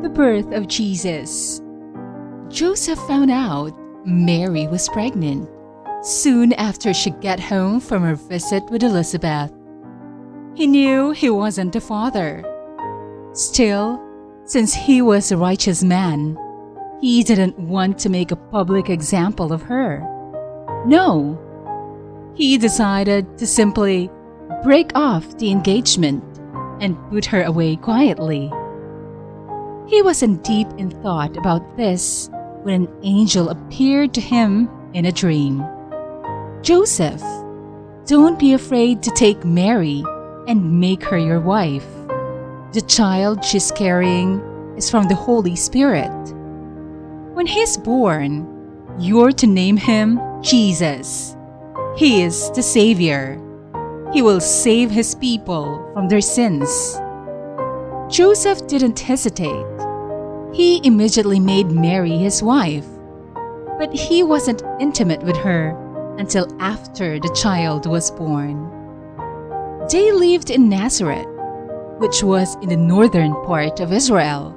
The birth of Jesus. Joseph found out Mary was pregnant soon after she got home from her visit with Elizabeth. He knew he wasn't the father. Still, since he was a righteous man, he didn't want to make a public example of her. No, he decided to simply break off the engagement and put her away quietly. He was in deep in thought about this when an angel appeared to him in a dream. "Joseph, don't be afraid to take Mary and make her your wife. The child she's carrying is from the Holy Spirit. When he's born, you're to name him Jesus. He is the Savior. He will save his people from their sins." Joseph didn't hesitate. He immediately made Mary his wife, but he wasn't intimate with her until after the child was born. They lived in Nazareth, which was in the northern part of Israel.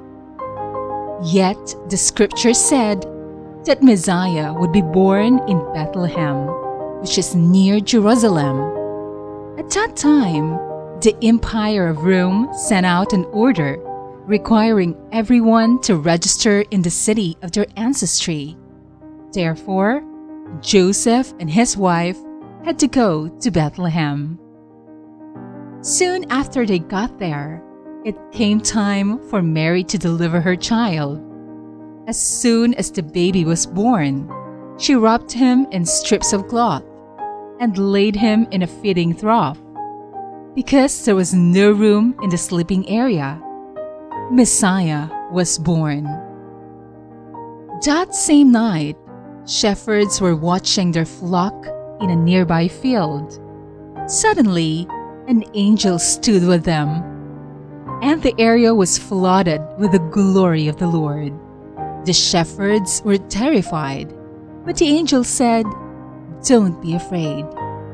Yet the scripture said that Messiah would be born in Bethlehem, which is near Jerusalem. At that time, the Empire of Rome sent out an order requiring everyone to register in the city of their ancestry. Therefore, Joseph and his wife had to go to Bethlehem. Soon after they got there, it came time for Mary to deliver her child. As soon as the baby was born, she wrapped him in strips of cloth and laid him in a feeding trough. Because there was no room in the sleeping area, Messiah was born. That same night, shepherds were watching their flock in a nearby field. Suddenly, an angel stood with them, and the area was flooded with the glory of the Lord. The shepherds were terrified, but the angel said, "Don't be afraid.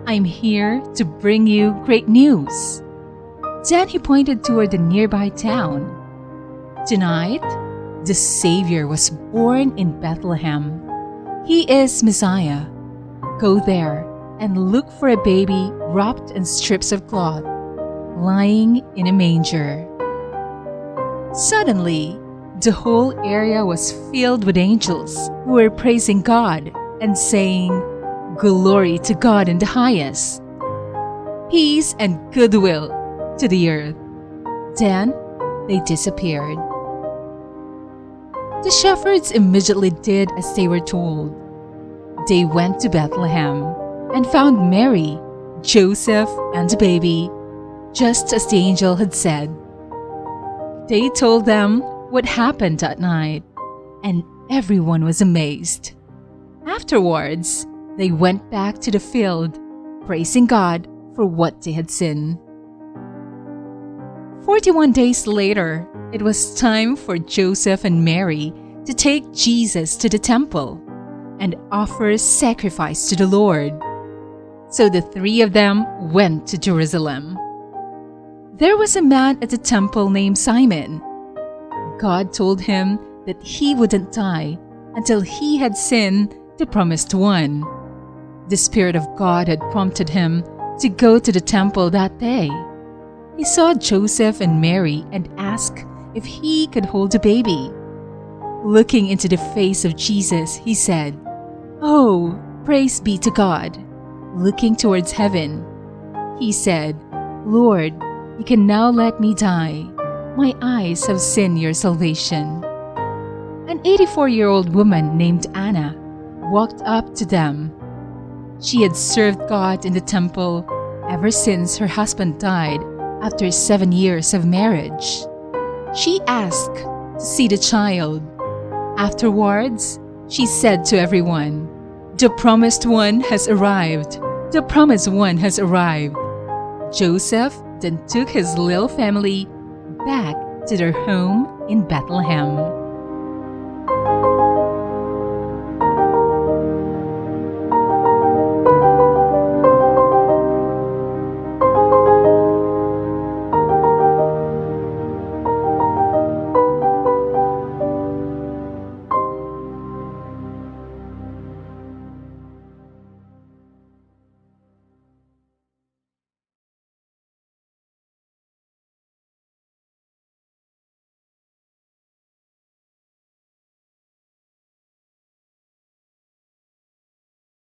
I'm here to bring you great news." Then he pointed toward the nearby town. "Tonight, the Savior was born in Bethlehem. He is Messiah. Go there and look for a baby wrapped in strips of cloth, lying in a manger." Suddenly, the whole area was filled with angels who were praising God and saying, "Glory to God in the highest. Peace and goodwill to the earth." Then they disappeared. The shepherds immediately did as they were told. They went to Bethlehem and found Mary, Joseph, and the baby, just as the angel had said. They told them what happened that night, and everyone was amazed. Afterwards, they went back to the field, praising God for what they had seen. 41 days later, it was time for Joseph and Mary to take Jesus to the temple and offer sacrifice to the Lord. So the three of them went to Jerusalem. There was a man at the temple named Simon. God told him that he wouldn't die until he had seen the promised one. The Spirit of God had prompted him to go to the temple that day. He saw Joseph and Mary and asked if he could hold the baby. Looking into the face of Jesus, he said, "Oh, praise be to God." Looking towards heaven, he said, "Lord, you can now let me die. My eyes have seen your salvation." An 84-year-old woman named Anna walked up to them. She had served God in the temple ever since her husband died after 7 years of marriage. She asked to see the child. Afterwards, she said to everyone, "The promised one has arrived. The promised one has arrived." Joseph then took his little family back to their home in Bethlehem.